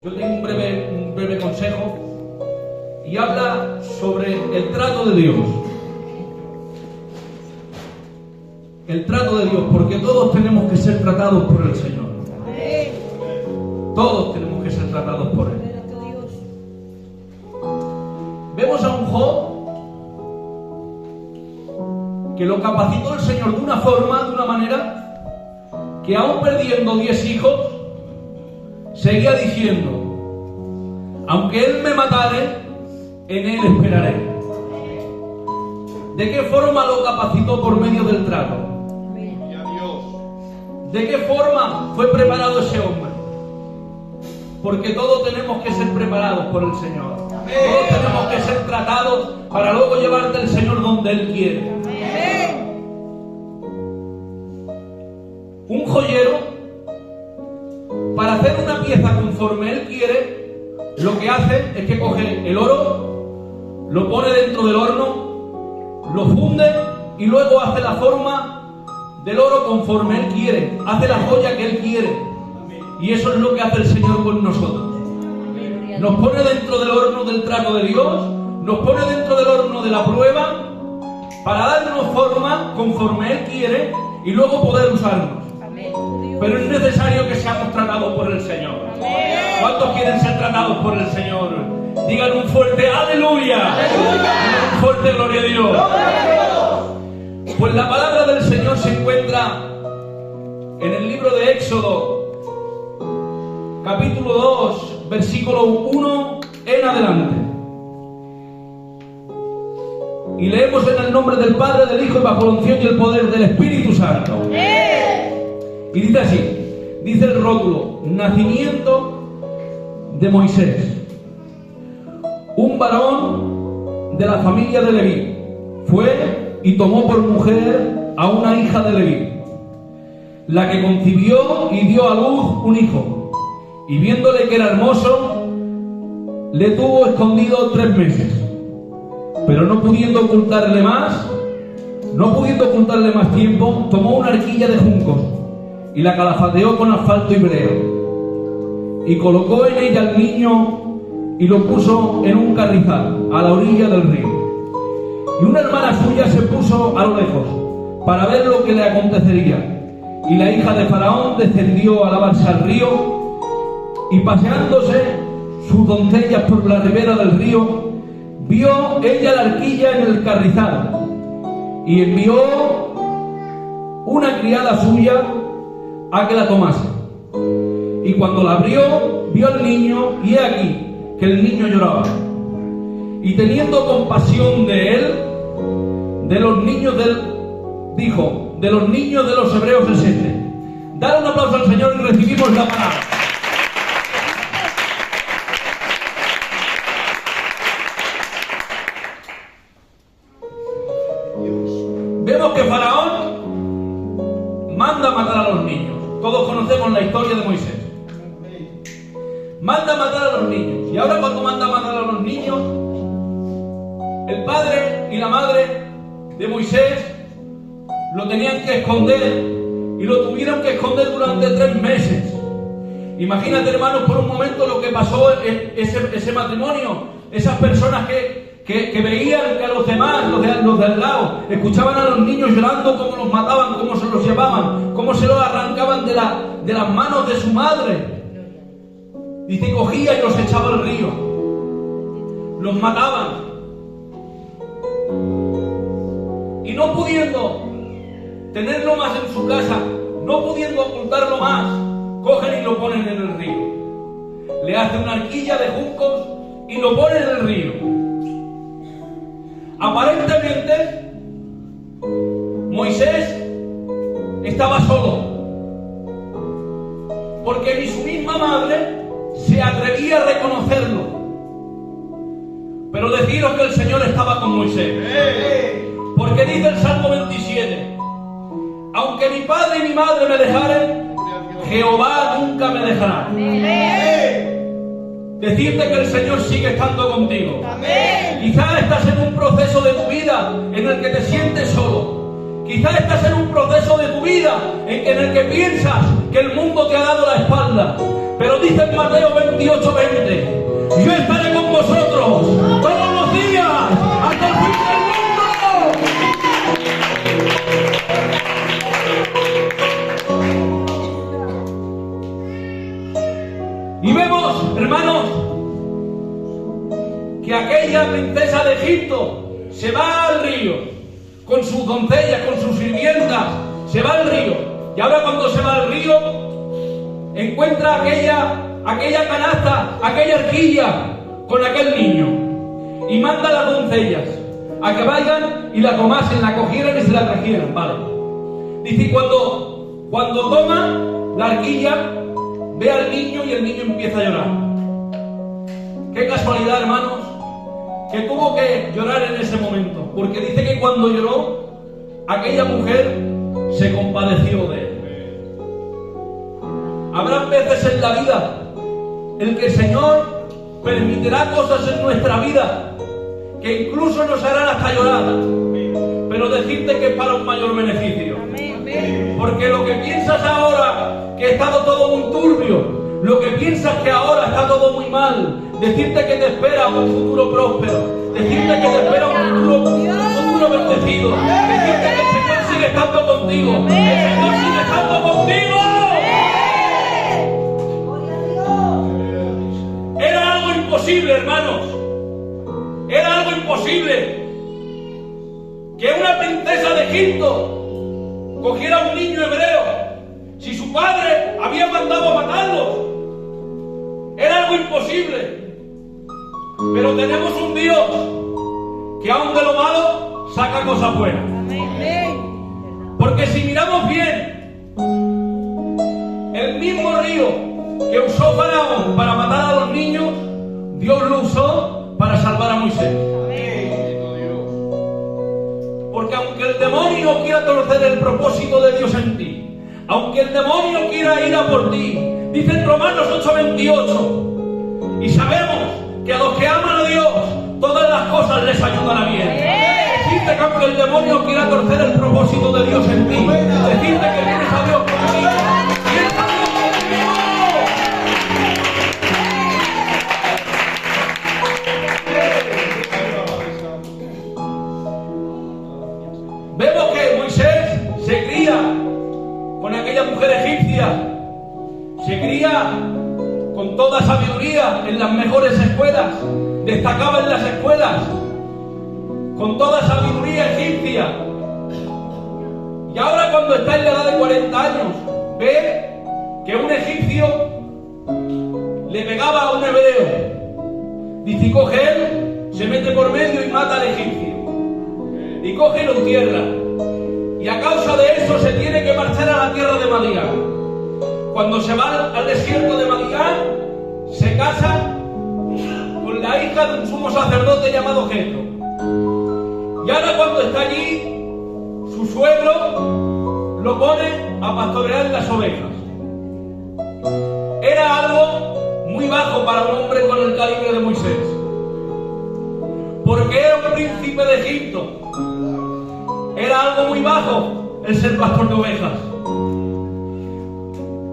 Yo tengo un breve consejo y habla sobre el trato de Dios. El trato de Dios, porque todos tenemos que ser tratados por el Señor. Todos tenemos que ser tratados por Él. Vemos a un Job que lo capacitó el Señor de una forma, de una manera, que aún perdiendo 10 hijos, seguía diciendo: aunque Él me matare, en Él esperaré. ¿De qué forma lo capacitó? Por medio del trato. ¿De qué forma fue preparado ese hombre? Porque todos tenemos que ser preparados por el Señor. Todos tenemos que ser tratados para luego llevarte el Señor donde Él quiere. Un joyero, para hacer una pieza conforme Él quiere, lo que hace es que coge el oro, lo pone dentro del horno, lo funde y luego hace la forma del oro conforme Él quiere, hace la joya que Él quiere. Y eso es lo que hace el Señor con nosotros. Nos pone dentro del horno del trato de Dios, nos pone dentro del horno de la prueba, para darnos forma conforme Él quiere y luego poder usarnos. Pero es necesario que seamos tratados por el Señor. ¿Cuántos quieren ser tratados por el Señor? Digan un fuerte aleluya. Un fuerte gloria a Dios. Pues la palabra del Señor se encuentra en el libro de Éxodo, capítulo 2, versículo 1 en adelante. Y leemos en el nombre del Padre, del Hijo y bajo la unción y el poder del Espíritu Santo. Y dice así, dice el rótulo: nacimiento de Moisés. Un varón de la familia de Leví fue y tomó por mujer a una hija de Leví, la que concibió y dio a luz un hijo, y viéndole que era hermoso, le tuvo escondido 3 meses. Pero no pudiendo ocultarle más tiempo, tomó una arquilla de juncos y la calafateó con asfalto y breo, y colocó en ella al niño y lo puso en un carrizal a la orilla del río. Y una hermana suya se puso a lo lejos para ver lo que le acontecería. Y la hija de Faraón descendió a lavarse al río, y paseándose sus doncellas por la ribera del río, vio ella la arquilla en el carrizal, y envió una criada suya a que la tomase. Y cuando la abrió, vio al niño, y he aquí que el niño lloraba. Y teniendo compasión de él, dijo: de los niños de los hebreos es este. Dale un aplauso al Señor y recibimos la palabra. Vemos que Faraón manda matar a los niños. Todos conocemos la historia de Moisés. Manda matar a los niños. Y ahora, cuando manda matar a los niños, el padre y la madre de Moisés lo tenían que esconder, y lo tuvieron que esconder durante 3 meses. Imagínate, hermanos, por un momento lo que pasó en ese matrimonio. Esas personas que veían que a los demás, los de al lado, escuchaban a los niños llorando, cómo los mataban, cómo se los llevaban, cómo se los arrancaban de las manos de su madre. Dice, cogía y los echaba al río, los mataban. Y no pudiendo tenerlo más en su casa, no pudiendo ocultarlo más, cogen y lo ponen en el río. Le hacen una arquilla de juncos y lo ponen en el río. Aparentemente, Moisés estaba solo, porque ni su misma madre se atrevía a reconocerlo. Pero deciros que el Señor estaba con Moisés. Porque dice el Salmo 27: aunque mi padre y mi madre me dejaren, Jehová nunca me dejará. Decirte que el Señor sigue estando contigo. Quizás estás en un proceso de tu vida en el que te sientes solo. Quizás estás en un proceso de tu vida en el que piensas que el mundo te ha dado la espalda. Pero dice en Mateo 28:20, yo estaré con vosotros todos los días hasta el fin del mundo. Y vemos, hermanos, que aquella princesa de Egipto se va al río con sus doncellas, con sus sirvientas, se va al río. Y ahora cuando se va al río, encuentra aquella canasta, aquella arquilla con aquel niño. Y manda a las doncellas a que vayan y la tomasen, la cogieran y se la trajeran, ¿vale? Dice, cuando toma la arquilla, ve al niño y el niño empieza a llorar. Qué casualidad, hermanos, que tuvo que llorar en ese momento, porque dice que cuando lloró, aquella mujer se compadeció de él. Habrá veces en la vida en que el Señor permitirá cosas en nuestra vida que incluso nos harán hasta llorar, pero decirte que es para un mayor beneficio. Porque lo que piensas ahora que ha estado todo muy turbio, lo que piensas que ahora está todo muy mal, decirte que te espera un futuro próspero, decirte que te espera un futuro bendecido, decirte que el Señor sigue estando contigo, el Señor sigue estando contigo. Era algo imposible, hermanos, era algo imposible que una princesa de Egipto cogiera a un niño hebreo si su padre había mandado a matarlo. Era algo imposible. Pero tenemos un Dios que aun de lo malo saca cosas buenas. Porque si miramos bien, el mismo río que usó Faraón para matar a los niños, Dios lo usó para salvar a Moisés. Porque aunque el demonio quiera torcer el propósito de Dios en ti, aunque el demonio quiera ir a por ti, dice en Romanos 8:28, y sabemos que a los que aman a Dios, todas las cosas les ayudan a bien. Decirte que aunque el demonio quiera torcer el propósito de Dios en ti, decirte que vienes a Dios conmigo, vienes a Dios conmigo. Vemos que Moisés se cría con aquella mujer egipcia, se cría con toda sabiduría en las mejores escuelas, destacaba en las escuelas, con toda sabiduría egipcia. Y ahora cuando está en la edad de 40 años, ve que un egipcio le pegaba a un hebreo. Dice, y coge él, se mete por medio y mata al egipcio. Y coge y lo entierra. Y a causa de eso se tiene que marchar a la tierra de Madián. Cuando se va al desierto de Madián, se casa con la hija de un sumo sacerdote llamado Jetro. Y ahora cuando está allí, su suegro lo pone a pastorear las ovejas. Era algo muy bajo para un hombre con el calibre de Moisés, porque era un príncipe de Egipto. Era algo muy bajo el ser pastor de ovejas.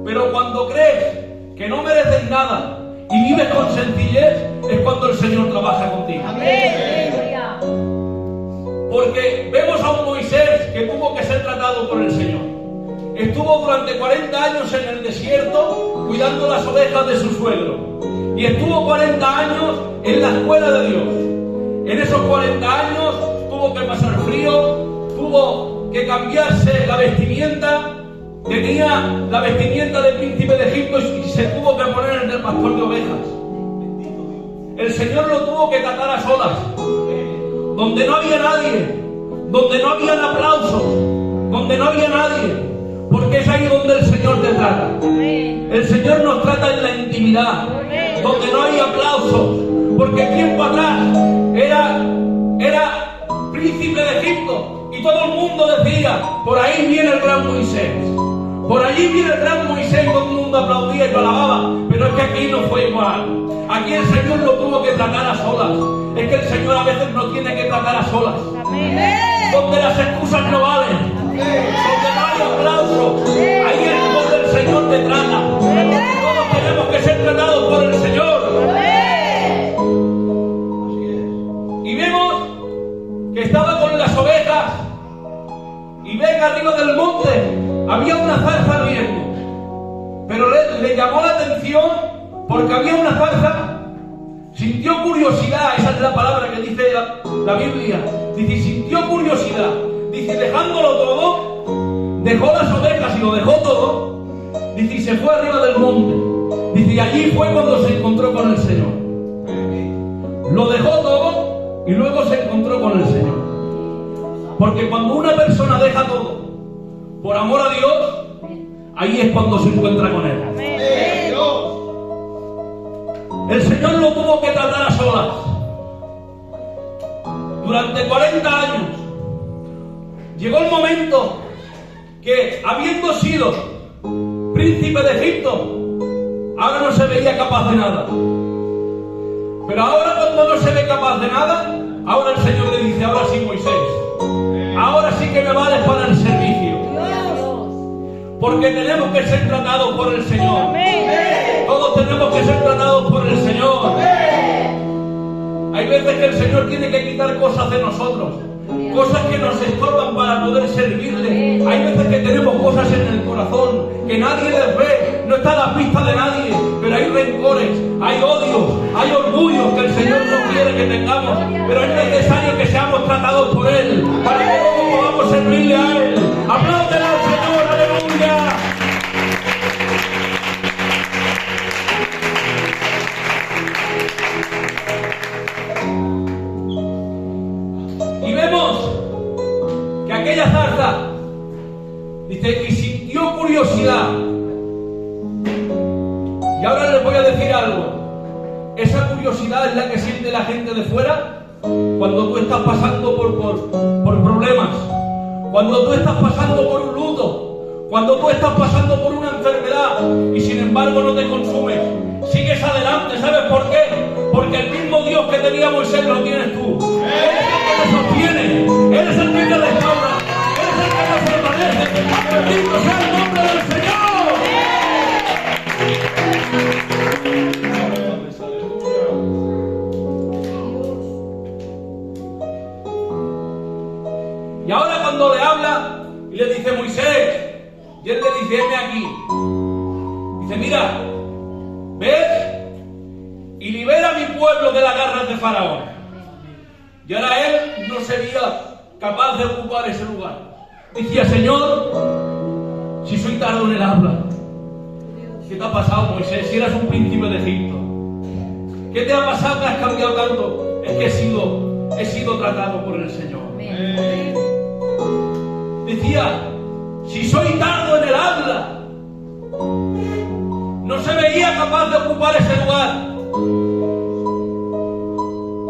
Pero cuando crees que no mereces nada y vives con sencillez, es cuando el Señor trabaja contigo. Porque vemos a un Moisés que tuvo que ser tratado por el Señor. Estuvo durante 40 años en el desierto cuidando las ovejas de su suegro. Y estuvo 40 años en la escuela de Dios. En esos 40 años tuvo que pasar frío, tuvo que cambiarse la vestimenta. Tenía la vestimenta del príncipe de Egipto y se tuvo que poner en el pastor de ovejas. El Señor lo tuvo que tratar a solas, donde no había nadie, donde no habían aplausos, donde no había nadie, porque es ahí donde el Señor te trata. El Señor nos trata en la intimidad, donde no hay aplausos, porque tiempo atrás era príncipe de Egipto y todo el mundo decía, por ahí viene el gran Moisés. Por allí viene el gran Moisés y todo el mundo aplaudía y lo alababa. Pero es que aquí no fue igual. Aquí el Señor lo tuvo que tratar a solas. Es que el Señor a veces nos tiene que tratar a solas. Donde las excusas no valen. Donde no hay aplausos. Ahí es donde el Señor te trata. Todos tenemos que ser tratados por el Señor. Y vemos que estaba con las ovejas y ven arriba del monte había una zarza ardiendo, pero le llamó la atención porque había una zarza, sintió curiosidad, esa es la palabra que dice la Biblia, dice, sintió curiosidad, dice, dejándolo todo, dejó las ovejas y lo dejó todo, dice, y se fue arriba del monte, dice, y allí fue cuando se encontró con el Señor. Lo dejó todo y luego se encontró con el Señor. Porque cuando una persona deja todo por amor a Dios, ahí es cuando se encuentra con Él. El Señor lo tuvo que tratar a solas durante 40 años. Llegó el momento que, habiendo sido príncipe de Egipto, ahora no se veía capaz de nada. Pero ahora, cuando no se ve capaz de nada, ahora el Señor le dice, ahora sí, Moisés, ahora sí que me vales para el servicio. Porque tenemos que ser tratados por el Señor. Todos tenemos que ser tratados por el Señor. Hay veces que el Señor tiene que quitar cosas de nosotros, cosas que nos estorban para poder servirle. Hay veces que tenemos cosas en el corazón que nadie les ve, no está a la vista de nadie, pero hay rencores, hay odios, hay orgullos que el Señor no quiere que tengamos, pero es necesario que seamos tratados por Él para que luego podamos servirle a Él. ¡Apláudele al Señor! ¡Aleluya! Y vemos que aquella zarza, dice, y sintió curiosidad. Y ahora les voy a decir algo. Esa curiosidad es la que siente la gente de fuera cuando tú estás pasando por problemas, cuando tú estás pasando por un luto, cuando tú estás pasando por una enfermedad y sin embargo no te consumes. Sigues adelante, ¿sabes por qué? Porque el mismo Dios que tenía Moisés lo tienes tú. Eres el que te sostiene, eres el que te restaura, eres el que te fortalece. Bendito sea el nombre del Señor. Y ahora cuando le habla y le dice Moisés, y él le dice, heme aquí. Dice, mira, ves y libera a mi pueblo de las garras de Faraón. Y ahora él no sería capaz de ocupar ese lugar. Decía, Señor, si soy tardo en el habla. ¿Qué te ha pasado, Moisés? Si eras un príncipe de Egipto. ¿Qué te ha pasado que has cambiado tanto? Es que he sido tratado por el Señor. Decía, si soy tardo en el habla. No se veía capaz de ocupar ese lugar.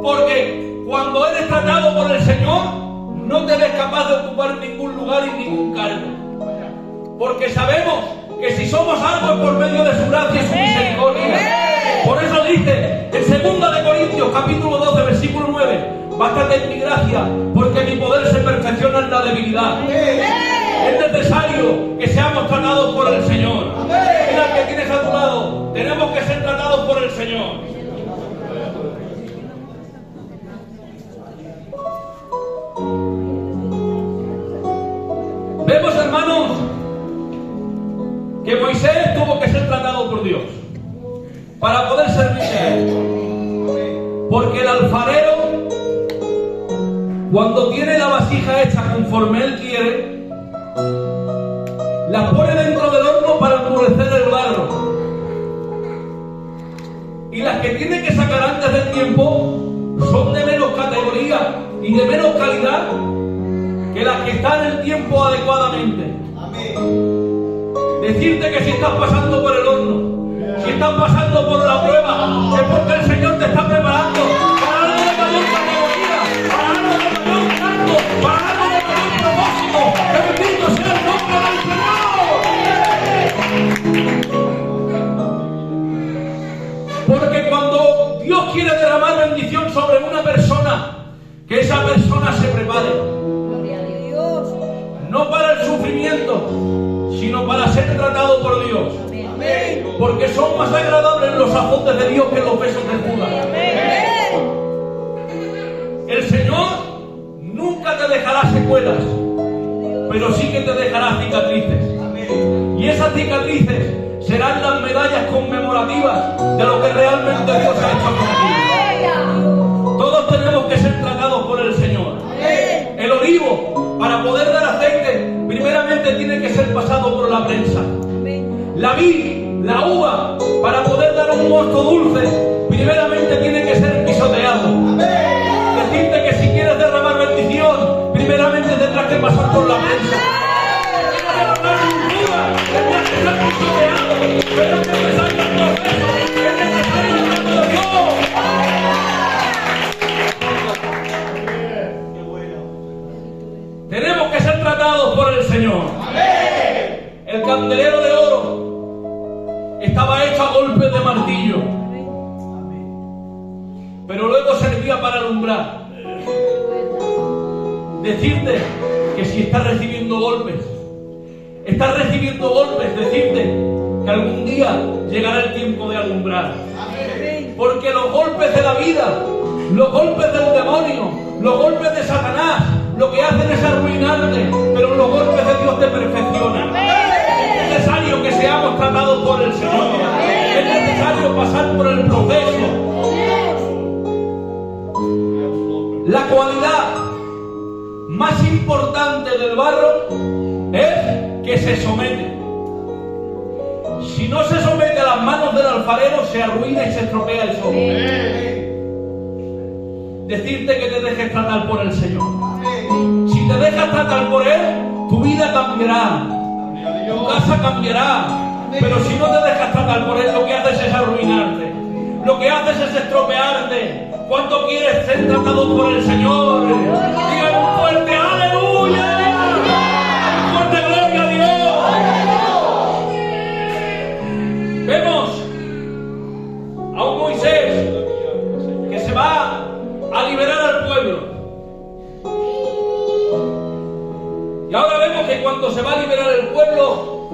Porque cuando eres tratado por el Señor, no te ves capaz de ocupar ningún lugar y ningún cargo. Porque sabemos que si somos algo es por medio de su gracia y su misericordia. Por eso dice en 2 Corintios capítulo 12 versículo 9, bástate en mi gracia, porque mi poder se perfecciona en la debilidad. Es necesario que seamos tratados por el Señor. Mira que tienes a tu lado, tenemos que ser tratados por el Señor. Vemos, hermanos, que Moisés tuvo que ser tratado por Dios para poder servirle a Él. Porque el alfarero, cuando tiene la vasija hecha conforme Él quiere, la pone dentro del horno para endurecer el barro. Y las que tiene que sacar antes del tiempo son de menos categoría y de menos calidad que las que están en el tiempo adecuadamente. Decirte que si estás pasando por el horno, si estás pasando por la prueba, es porque el Señor te está preparando para algo de mayor categoría, para algo de mayor rango, para algo de mayor propósito. ¡Que bendito sea el nombre del Señor! Porque cuando Dios quiere derramar bendición sobre una persona, que esa persona se prepare. No para el sufrimiento, sino para ser tratado por Dios. Porque son más agradables los azotes de Dios que los besos de Judas. El Señor nunca te dejará secuelas, pero sí que te dejará cicatrices. Y esas cicatrices serán las medallas conmemorativas de lo que realmente Dios ha hecho contigo. Todos tenemos que ser tratados por el Señor. El olivo, para poder dar aceite, primeramente tiene que ser pasado por la prensa. La vid, la uva, para poder dar un mosto dulce, primeramente tiene que ser pisoteado. Decirte que si quieres derramar bendición, primeramente tendrás que pasar por la prensa. Tendrás que ser pisoteado, pero es necesario el proceso, es necesario el trato de Dios. Tenemos que ser tratados por el Señor. El candelero de oro estaba hecho a golpes de martillo, pero luego servía para alumbrar. Decirte que si estás recibiendo golpes, decirte que algún día llegará el tiempo de alumbrar. Porque los golpes de la vida, los golpes del demonio, los golpes de Satanás, lo que hacen es arruinarte, pero los golpes de Dios te perfeccionan. Es necesario que seamos tratados por el Señor. Es necesario pasar por el proceso. La cualidad más importante del barro es que se somete. Si no se somete a las manos del alfarero, se arruina y se estropea el solo. Decirte que te dejes tratar por el Señor. Si te dejas tratar por Él, tu vida cambiará, tu casa cambiará. Pero si no te dejas tratar por Él, lo que haces es arruinarte, lo que haces es estropearte. ¿Cuánto quieres ser tratado por el Señor? Digan un fuerte aleluya, un fuerte gloria a Dios. Vemos a un Moisés que se va a liberar al pueblo. Y ahora vemos que cuando se va a liberar el pueblo,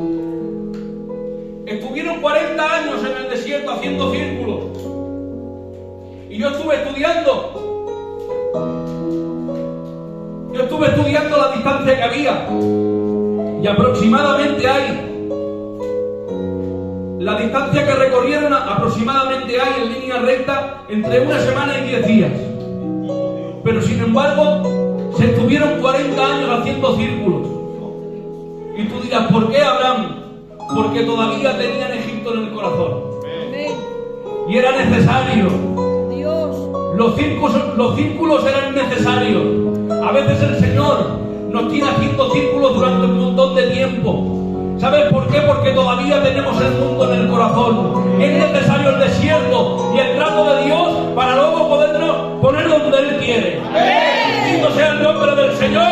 estuvieron 40 años en el desierto haciendo círculos. Y yo estuve estudiando la distancia que había. Y aproximadamente la distancia que recorrieron aproximadamente hay en línea recta entre una semana y 10 días. Pero sin embargo, se estuvieron 40 años haciendo círculos. Y tú dirás, ¿por qué, Abraham? Porque todavía tenían Egipto en el corazón. Y era necesario. Los círculos eran necesarios. A veces el Señor nos tiene haciendo círculos durante un montón de tiempo. ¿Sabes por qué? Porque todavía tenemos el mundo en el corazón. Es necesario el desierto y el trato de Dios para luego podernos poner donde Él quiere. Bendito sea el nombre del Señor.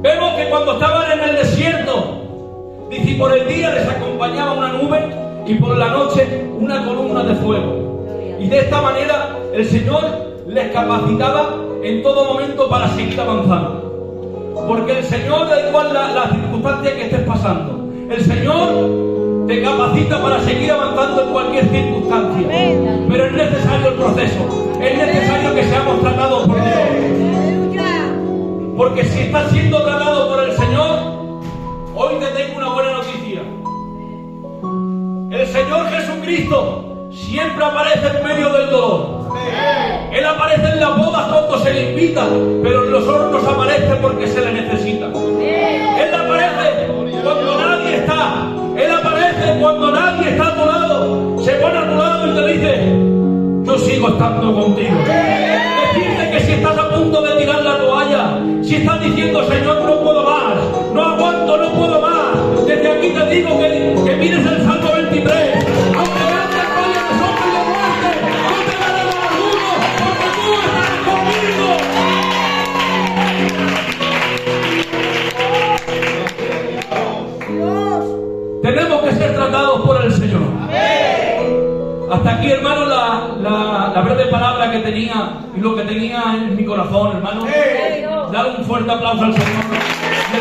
Vemos que cuando estaban en el desierto, dice, por el día les acompañaba una nube y por la noche una columna de fuego. Y de esta manera el Señor les capacitaba en todo momento para seguir avanzando. Porque el Señor, da igual la circunstancia que estés pasando, el Señor te capacita para seguir avanzando en cualquier circunstancia. Pero es necesario el proceso, es necesario que seamos tratados por Dios. Porque si estás siendo tratado por el Señor, hoy te tengo una buena noticia. El Señor Jesucristo siempre aparece en medio del dolor. Él aparece en las bodas cuando se le invita, pero en los hornos aparece porque se le necesita. Él aparece cuando nadie está. Él aparece cuando nadie está a tu lado. Se pone a tu lado y te dice, yo sigo estando contigo. Decirte que si estás a punto de tirar la toalla, si estás diciendo, Señor, no puedo más, no aguanto, no puedo más, desde aquí te digo que mires el Salmo 23. Tenemos que ser tratados por el Señor. Hasta aquí, hermano, la breve palabra que tenía y lo que tenía en mi corazón, hermano. Dale un fuerte aplauso al Señor.